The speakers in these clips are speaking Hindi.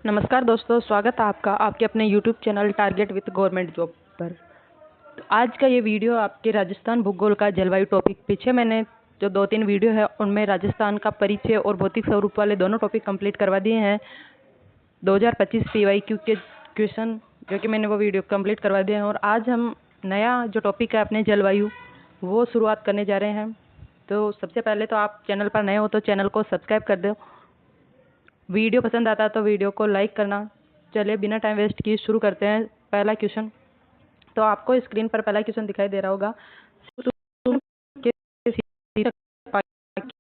नमस्कार दोस्तों, स्वागत है आपका आपके अपने YouTube channel target with government job पर। तो आज का ये वीडियो आपके राजस्थान भूगोल का जलवायु टॉपिक, पीछे मैंने जो 2-3 वीडियो है उनमें राजस्थान का परिचय और भौतिक स्वरूप वाले दोनों टॉपिक कंप्लीट करवा दिए हैं। 2025 PYQ के क्वेश्चन जो कि मैंने वो वीडियो कंप्लीट करवा दिए हैं और आज हम नया जो टॉपिक है अपने जलवायु वो शुरुआत करने जा रहे हैं। तो सबसे पहले तो आप चैनल पर नए हो तो चैनल को सब्सक्राइब कर दो। वीडियो पसंद आता है तो वीडियो को लाइक करना। चलिए बिना टाइम वेस्ट किए शुरू करते हैं। पहला क्वेश्चन, तो आपको स्क्रीन पर पहला क्वेश्चन दिखाई दे रहा होगा।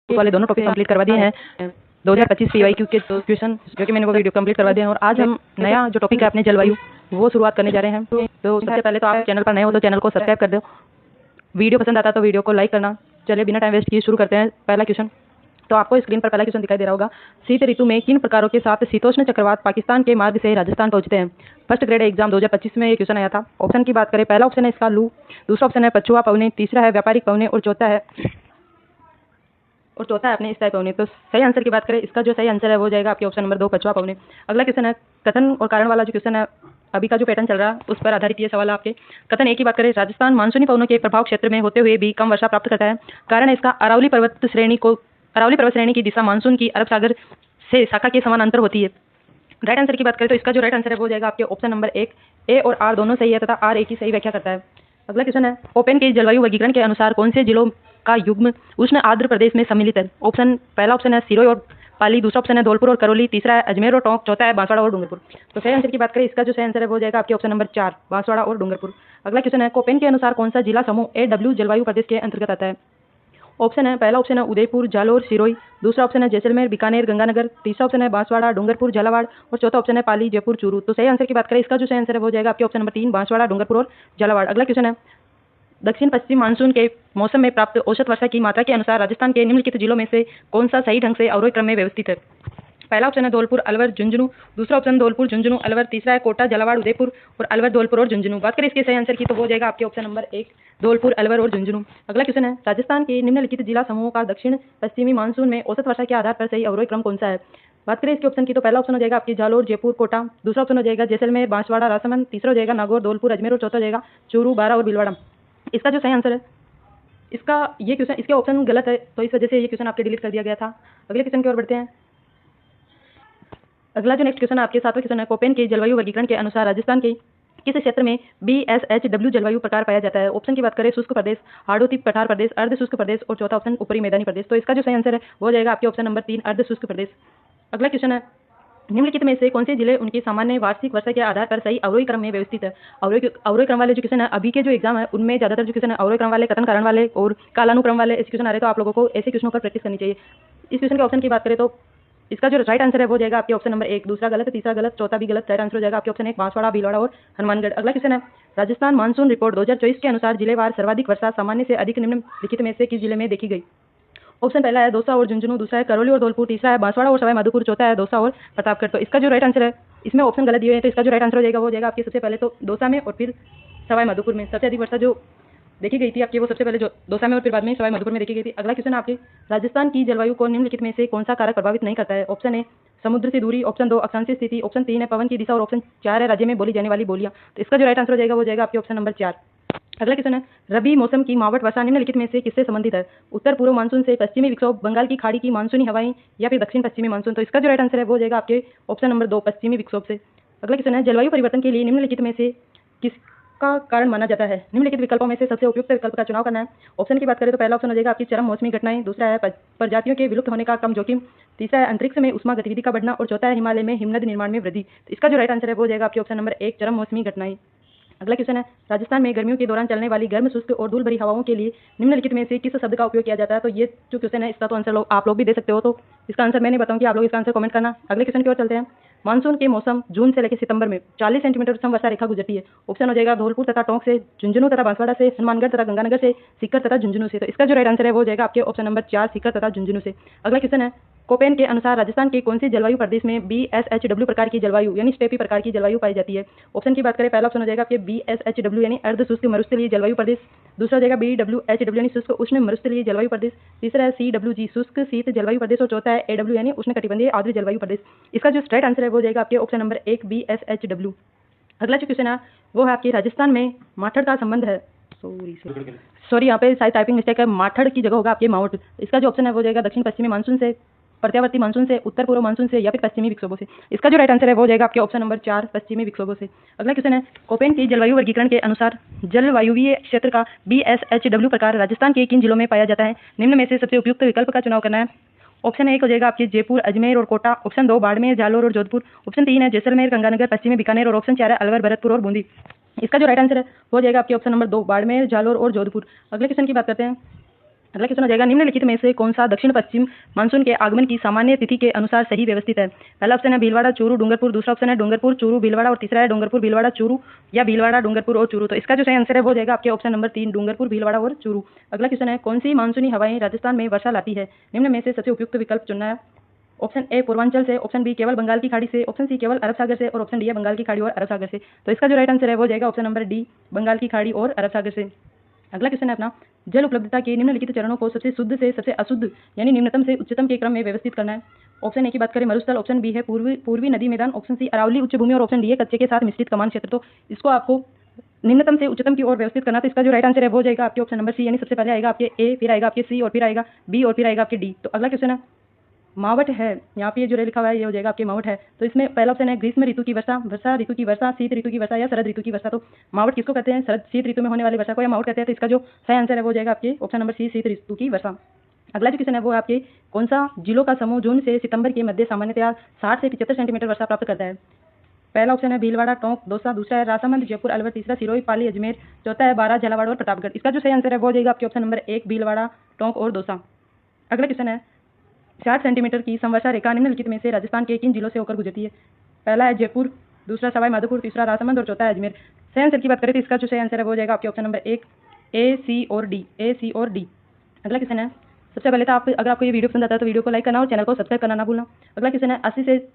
वाले दोनों टॉपिक कंप्लीट करवा दिए हैं 2025 PYQ के क्वेश्चन जो कि मैंने वो वीडियो कंप्लीट करवा दिए हैं और आज हम नया जो टॉपिक है अपने जलवायु वो शुरुआत करने जा रहे हैं। तो सबसे पहले तो आप चैनल पर नए हो तो चैनल को सब्सक्राइब कर दो। वीडियो पसंद आता है तो वीडियो को लाइक करना। चलिए बिना टाइम वेस्ट किए शुरू करते हैं। पहला क्वेश्चन, तो आपको स्क्रीन पर पहला क्वेश्चन दिखाई दे रहा होगा। शीत ऋतु में किन प्रकारों के साथ शीतोष्ण चक्रवात पाकिस्तान के मार्ग से राजस्थान पहुंचते हैं? फर्स्ट ग्रेड एग्जाम 2025 में ये क्वेश्चन आया था। ऑप्शन की बात करें, पहला ऑप्शन है इसका लू, दूसरा ऑप्शन है पछुआ पवने, तीसरा है व्यापारिक पवने और चौथा है अपने स्थायी पवने। तो सही आंसर की बात करें, इसका जो सही आंसर है वो जाएगा आपके ऑप्शन नंबर 2 पछुआ पवने। अगला क्वेश्चन है कथन और कारण वाला जो क्वेश्चन है, अभी का जो पैटर्न चल रहा है उस पर आधारित ये सवाल है आपके। कथन एक की बात करें, राजस्थान मानसूनी पवनों के प्रभाव क्षेत्र में होते हुए भी कम वर्षा प्राप्त करता है। कारण है इसका अरावली पर्वत श्रेणी की दिशा मानसून की अरब सागर से शाखा के समानांतर होती है। राइट आंसर की बात करें तो इसका जो राइट आंसर है वो जाएगा आपके ऑप्शन नंबर 1। ए और आर दोनों सही है तथा आर एक ही सही व्याख्या करता है। अगला क्वेश्चन है, ओपेन के जलवायु वर्गीकरण के अनुसार कौन से जिलों का युग्म उष्ण आर्द्र प्रदेश में सम्मिलित है? पहला ऑप्शन है सिरोही और पाली, दूसरा ऑप्शन है धौलपुर और करौली, तीसरा है अजमेर और टोंक, चौथा है बांसवाड़ा और डूंगरपुर। तो सही आंसर की बात करें, इसका जो सही आंसर है वो जाएगा आपके ऑप्शन नंबर 4 बांसवाड़ा और डूंगरपुर। अगला क्वेश्चन है, कोपेन के अनुसार कौन सा जिला समूह AW जलवायु प्रदेश के अंतर्गत आता है? ऑप्शन है, पहला ऑप्शन है उदयपुर, जालोर, सिरोही, दूसरा ऑप्शन है जैसलमेर, बीकानेर, गंगानगर, तीसरा ऑप्शन है बांसवाड़ा, डूंगरपुर, झालावाड़ और चौथा ऑप्शन है पाली, जयपुर, चूरू। तो सही आंसर की बात करें, इसका जो सही आंसर है वो जाएगा आपके ऑप्शन नंबर 3 बांसवाड़ा, डूंगरपुर और झालावाड़। अगला क्वेश्चन है, दक्षिण पश्चिम मानसून के मौसम में प्राप्त औसत वर्षा की मात्रा के अनुसार राजस्थान के निम्नलिखित जिलों में से कौन सा सही ढंग से अवरोही क्रम में व्यवस्थित है? पहला ऑप्शन है धौलपुर, अलवर, झुंझुनू, दूसरा ऑप्शन धौलपुर, झुंझुनू, अलवर, तीसरा है कोटा, झालावाड़, उदयपुर और अलवर, धौलपुर और झुंझुनू। बात करें इसके सही आंसर की तो वो जाएगा आपके ऑप्शन नंबर 1 धौलपुर, अलवर और झुंझुनू। अगला क्वेश्चन है, राजस्थान के निम्नलिखित जिला समूहों का दक्षिण पश्चिमी मानसून में औसत वर्षा के आधार पर सही अवरोही क्रम कौन सा है? बात करें इसके ऑप्शन की तो पहला ऑप्शन हो जाएगा आपकी जालोर, जयपुर, कोटा, दूसरा ऑप्शन हो जाएगा जैसलमेर, बांसवाड़ा, राजसमंद, तीसरा हो जाएगा नागौर, धौलपुर, अजमेर और चौथा हो जाएगा चूरू, बारा और भीलवाड़ा। इसका जो सही आंसर है, इसका ये क्वेश्चन इसके ऑप्शन गलत है तो इस वजह से ये क्वेश्चन आपके डिलीट कर दिया गया था। अगले क्वेश्चन की ओर बढ़ते हैं। अगला जो नेक्स्ट क्वेश्चन है आपके सातवां क्वेश्चन है, कोपेन के जलवायु वर्गीकरण के अनुसार राजस्थान के किस क्षेत्र में BSHW जलवायु प्रकार पाया जाता है? ऑप्शन की बात करें, शुष्क प्रदेश, हार्डोतीप पठार प्रदेश, अर्ध शुष्क प्रदेश और चौथा ऑप्शन ऊपरी मैदानी प्रदेश। तो इसका जो सही आंसर है वो जाएगा आपके ऑप्शन नंबर 3 अर्ध शुष्क प्रदेश। अगला क्वेश्चन है, निम्नलिखित में से कौन से जिले उनकी सामान्य वार्षिक वर्षा के आधार पर सही अवरोही क्रम में व्यवस्थित है? अवरोही क्रम वाले जो क्वेश्चन है अभी के जो एग्जाम है उनमें ज्यादातर जो क्वेश्चन है अवरोही क्रम वाले, कथन कारण वाले और कालानुक्रम वाले ऐसे क्वेश्चन आ रहे, तो आप लोगों को ऐसे क्वेश्चनों पर प्रैक्टिस करनी चाहिए। इस क्वेश्चन के ऑप्शन की बात करें तो इसका जो राइट आंसर है वो जाएगा आपके ऑप्शन नंबर 1, दूसरा गलत, तीसरा गलत, चौथा भी गलत। राइट आंसर हो जाएगा आपके ऑप्शन 1 बांसवाड़ा, भीलवाड़ा और हनुमानगढ़। अगला क्वेश्चन है, राजस्थान मानसून रिपोर्ट 2024 के अनुसार जिलेवार सर्वाधिक वर्षा सामान्य से अधिक निम्नलिखित में से किस जिले में देखी गई? ऑप्शन पहला है दौसा और झुंझुनू, दूसरा है करौली और धौलपुर, तीसरा है बांसवाड़ा और सवाई माधोपुर, चौथा है दौसा और प्रतापगढ़। तो इसका जो राइट आंसर है, इसमें ऑप्शन गलत दिए हैं तो इसका जो राइट आंसर हो जाएगा वो जाएगा आपके सबसे पहले तो दौसा में और फिर सवाई माधोपुर में। सबसे अधिक वर्षा जो देखी गई थी आपकी वो सबसे पहले जो दौसा में और फिर बाद में सवाई माधोपुर में देखी गई थी। अगला क्वेश्चन आपके, राजस्थान की जलवायु को निम्नलिखित में से कौन सा कारक प्रभावित नहीं करता है? ऑप्शन ए समुद्र से दूरी, ऑप्शन 2 अक्षांशीय स्थिति, ऑप्शन 3 है पवन की दिशा और ऑप्शन 4 है राज्य में बोली जाने वाली बोलियां। तो इसका जो राइट आंसर हो जाएगा वो जाएगा आपके ऑप्शन नंबर 4। अगला क्वेश्चन है, रबी मौसम की मावट वर्षा निम्नलिखित में से किससे संबंधित है? उत्तर पूर्व मानसून से, पश्चिमी विक्षोभ, बंगाल की खाड़ी की मानसूनी हवाएं या फिर दक्षिण पश्चिमी मानसून। तो इसका जो राइट आंसर है वो जाएगा आपके ऑप्शन नंबर 2 पश्चिमी विक्षोभ से। अगला क्वेश्चन है, जलवायु परिवर्तन के लिए निम्नलिखित में से किसका कारण माना जाता है? निम्नलिखित विकल्पों में से सबसे उपयुक्त विकल्प का चुनाव करना है। ऑप्शन की बात करें तो पहला ऑप्शन हो जाएगा आपकी चरम मौसमी घटनाएं, दूसरा है प्रजातियों के विलुप्त होने का कम जोखिम, तीसरा है अंतरिक्ष में उष्मा गतिविधि का बढ़ना और चौथा है हिमालय में हिमनद निर्माण में वृद्धि। तो इसका जो राइट आंसर है वो जाएगा आपके ऑप्शन नंबर 1 चरम मौसमी घटनाएं। अगला क्वेश्चन है, राजस्थान में गर्मियों के दौरान चलने वाली गर्म, शुष्क और धूल भरी हवाओं के लिए निम्नलिखित में से किस शब्द का उपयोग किया जाता है? तो ये जो क्वेश्चन है इसका तो आंसर आप लोग भी दे सकते हो, तो इसका आंसर मैं नहीं बताऊंगी, आप लोग इसका आंसर कमेंट करना। अगले क्वेश्चन की ओर चलते हैं। मानसून के मौसम जून से लेकर सितंबर में 40 सेंटीमीटर सम वर्षा रेखा गुजरती है। ऑप्शन हो जाएगा धौलपुर तथा टोंक से, झुंझुनू तथा बांसवाड़ा से, हनुमानगढ़ तथा गंगानगर से, सीकर तथा झुंझुनू से। तो इसका जो राइट आंसर है वो जाएगा आपके ऑप्शन नंबर 4 सीकर तथा झुंझुनू से। अगला क्वेश्चन है, कोपेन के अनुसार राजस्थान के कौन से जलवायु प्रदेश में BSHW प्रकार की जलवायु यानी स्टेपी प्रकार की जलवायु पाई जाती है? ऑप्शन की बात करें, पहला ऑप्शन हो जाएगा आपके BSHW यानी अर्ध शुष्क मरुस्थलीय जलवायु प्रदेश, दूसरा हो जाएगा BWH यानी शुष्क उष्ण मरुस्थलीय जलवायु प्रदेश, तीसरा है CWG शुष्क शीत जलवायु प्रदेश और चौथा है AW यानी उष्ण कटिबंधीय आर्द्र जलवायु प्रदेश। इसका जो स्ट्रेट आंसर है वो जाएगा आपके ऑप्शन नंबर 1 BSHW। अगला जो क्वेश्चन है वो है आपके राजस्थान में माठड़ का संबंध है, सॉरी यहाँ पे शायद टाइपिंग मिस्टेक है, माठड़ की जगह होगा आपके माउंट। इसका जो ऑप्शन है वो जाएगा दक्षिण पश्चिमी मानसून से, प्रत्यावर्ती मानसून से, उत्तर पूर्व मानसून से या फिर पश्चिमी विक्षोभों से। इसका जो राइट आंसर है वो जाएगा आपके ऑप्शन नंबर 4 पश्चिमी विक्षोभों से। अगला क्वेश्चन है कोपेन की जलवायु वर्गीकरण के अनुसार जलवायुवीय क्षेत्र का BSHW प्रकार राजस्थान के किन जिलों में पाया जाता है? निम्न में से सबसे उपयुक्त विकल्प का चुनाव करना है। ऑप्शन 1 हो जाएगा आपके जयपुर, अजमेर और कोटा, ऑप्शन 2 बाड़मेर, जालोर और जोधपुर, ऑप्शन 3 है जैसलमेर, गंगानगर, पश्चिमी बीकानेर और ऑप्शन 4 है अलवर, भरतपुर और बूंदी। इसका जो राइट आंसर है वो जाएगा आपके ऑप्शन नंबर 2 बाड़मेर, जालोर और जोधपुर। अगले क्वेश्चन की बात करते हैं। अगला क्वेश्चन हो जाएगा निम्नलिखित में से कौन सा दक्षिण पश्चिम मानसून के आगमन की सामान्य तिथि के अनुसार सही व्यवस्थित है? पहला ऑप्शन है भीलवाड़ा, चूरू, डूंगरपुर, दूसरा ऑप्शन है डूंगरपुर, चूरू, भीलवाड़ा और तीसरा है डूंगरपुर, भीलवाड़ा, चूरू या भीलवाड़ा, डूंगरपुर और चूरू। तो इसका जो सही आंसर है वो जाएगा आपके ऑप्शन नंबर 3 डूंगरपुर, भीलवाड़ा और चूरू। अगला क्वेश्चन है कौन सी मानसूनी हवाएं राजस्थान में वर्षा लाती है? निम्न में से सबसे उपयुक्त विकल्प चुनना है। ऑप्शन ए पूर्वांचल से, ऑप्शन बी केवल बंगाल की खाड़ी से, ऑप्शन सी केवल अरब सागर से और ऑप्शन डी है बंगाल की खाड़ी और अरब सागर से। तो इसका जो राइट आंसर है वो जाएगा ऑप्शन नंबर डी बंगाल की खाड़ी और अरब सागर से। अगला क्वेश्चन है अपना जल उपलब्धता के निम्नलिखित चरणों को सबसे शुद्ध से सबसे अशुद्ध यानी निम्नतम से उच्चतम के क्रम में व्यवस्थित करना है। ऑप्शन ए की बात करें मरुस्थल, ऑप्शन बी है पूर्वी नदी मैदान, ऑप्शन सी अरावली उच्च भूमि और ऑप्शन डी है कच्चे के साथ मिश्रित कमान क्षेत्र। तो इसको आपको निम्नतम से उच्चतम की ओर व्यवस्थित करना। तो इसका जो राइट आंसर है वो जाएगा आपके ऑप्शन नंबर सी यानी सबसे पहले आएगा आपके ए, फिर आएगा आपके सी और फिर आएगा बी और फिर आएगा आपके डी। तो अगला क्वेश्चन है मावट है, यहाँ पे जो लिखा हुआ है ये हो जाएगा आपके मावट है। तो इसमें पहला ऑप्शन है ग्रीष्म ऋतु की वर्षा, वर्षा ऋतु की वर्षा, शीत ऋतु की वर्षा या शरद ऋतु की वर्षा। तो मावट किसको कहते हैं? शरद शीत ऋतु में होने वाली वर्षा को या मावट कहते हैं। तो इसका जो सही आंसर है वो जाएगा आपके ऑप्शन नंबर सी शीत ऋतु की वर्षा। अगला जो क्वेश्चन है वो आपके कौन सा जिलों का समूह जून से सितंबर के मध्य सामान्यतः 60 से 75 सेंटीमीटर वर्षा प्राप्त करता है? पहला ऑप्शन है भीलवाड़ा, टोंक, दौसा, दूसरा है राजसमंद, जयपुर, अलवर, तीसरा सिरोही, पाली, अजमेर, चौथा है बारां, झालावाड़ और प्रतापगढ़। इसका जो सही आंसर है वो जाएगा आपके ऑप्शन नंबर 1 भीलवाड़ा, टोंक और दौसा। अगला क्वेश्चन है 60 सेंटीमीटर की समवर्षा रेखा निम्नलिखित में से राजस्थान के किन जिलों से होकर गुजरती है? पहला है जयपुर, दूसरा सवाई माधोपुर, तीसरा राजसमंद और चौथा है अजमेर। सही आंसर की बात करें तो इसका जो सही आंसर है वो जाएगा आपके ऑप्शन नंबर 1 ए, सी और डी, ए, सी और डी। अगला क्वेश्चन है सबसे पहले तो अगर आपको ये वीडियो पसंद आता है तो वीडियो को लाइक करना और चैनल को सब्सक्राइब करना ना भूलना। अगला क्वेश्चन है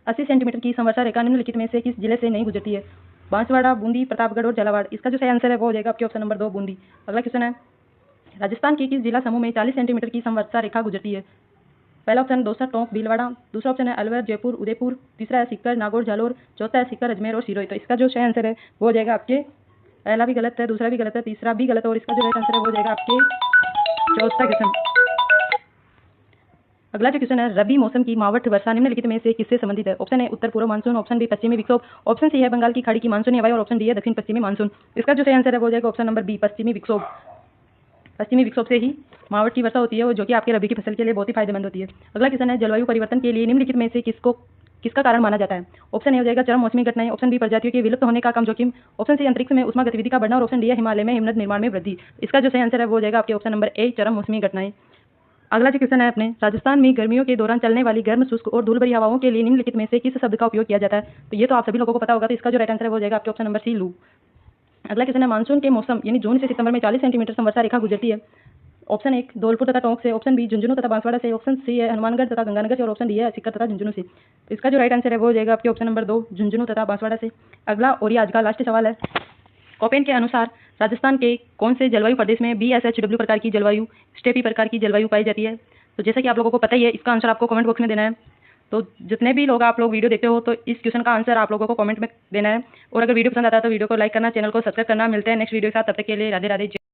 80 सेंटीमीटर की समवर्षा रेखा निम्नलिखित में से किस जिले से नहीं गुजरती है? बांसवाड़ा, बूंदी, प्रतापगढ़ और झालावाड़। इसका जो सही आंसर है वो हो जाएगा आपके ऑप्शन नंबर 2 बूंदी। अगला क्वेश्चन है राजस्थान के किस जिला समूह में 40 सेंटीमीटर की समवर्षा रेखा गुजरती है? पहला ऑप्शन दौसा, टोंक, भीलवाड़ा, दूसरा ऑप्शन है अलवर, जयपुर, उदयपुर, तीसरा है सीकर, नागौर, जालोर, चौथा है सीकर, अजमेर और सिरोही। तो इसका जो सही आंसर है वो हो जाएगा आपके पहला भी गलत है, दूसरा भी गलत है, तीसरा भी गलत है और इसका जो राइट आंसर है वो हो जाएगा आपके चौथा क्वेश्चन। अगला जो क्वेश्चन है रबी मौसम की मावठ वर्षा निम्नलिखित में से किससे संबंधित है? ऑप्शन है उत्तर पूर्व मानसून, ऑप्शन बी पश्चिमी विक्षोभ, ऑप्शन सी है बंगाल की खाड़ी की मानसूनी हवाएं और ऑप्शन डी है दक्षिण पश्चिमी मानसून। इसका जो सही आंसर है वो हो जाएगा ऑप्शन नंबर बी पश्चिमी विक्षोभ। पश्चिमी विक्षोभ से ही मावठ की वर्षा होती है जो कि आपके रबी की फसल के लिए बहुत ही फायदेमंद होती है। अगला क्वेश्चन है जलवायु परिवर्तन के लिए निम्नलिखित में से किसका कारण माना जाता है? ऑप्शन ए हो जाएगा चरम मौसमी घटनाएं, ऑप्शन बी प्रजातियों के विलुप्त होने का कम जोखिम, ऑप्शन सी अंतरिक्ष में उष्मा गतिविधि का बढ़ना और ऑप्शन डी है हिमालय में हिमनद निर्माण में वृद्धि। इसका जो सही आंसर है वो हो जाएगा आपके ऑप्शन नंबर ए चरम मौसमी घटनाएं। अगला जो क्वेश्चन है अपने राजस्थान में गर्मियों के दौरान चलने वाली गर्म, शुष्क और धूल भरी हवाओं के लिए निम्नलिखित में से किस शब्द का उपयोग किया जाता है? तो ये तो आप सभी लोगों को पता होगा। तो इसका जो राइट आंसर है वो हो जाएगा आपके ऑप्शन नंबर सी लू। अगला क्वेश्चन है मानसून के मौसम यानी जून से सितंबर में 40 सेंटीमीटर समवर्षा रेखा गुजरती है। ऑप्शन 1 धौलपुर तथा टोंक से, ऑप्शन बी झुंझुनू तथा बांसवाड़ा से, ऑप्शन सी है हनुमानगढ़ तथा गंगानगर से और ऑप्शन डी है सीकर तथा झुंझुनू से। इसका जो राइट आंसर है वो हो जाएगा आपके ऑप्शन नंबर 2 झुंझुनू तथा बांसवाड़ा से। अगला और ये आज का लास्ट सवाल है कोपेन के अनुसार राजस्थान के कौन से जलवायु प्रदेश में BSHW प्रकार की जलवायु, स्टेपी प्रकार की जलवायु पाई जाती है? तो जैसा कि आप लोगों को पता ही है इसका आंसर आपको कमेंट बॉक्स में देना है। तो जितने भी लोग आप लोग वीडियो देखते हो तो इस क्वेश्चन का आंसर आप लोगों को कमेंट में देना है। और अगर वीडियो पसंद आता है तो वीडियो को लाइक करना, चैनल को सब्सक्राइब करना। मिलते हैं नेक्स्ट वीडियो के साथ, तब तक के लिए राधे राधे।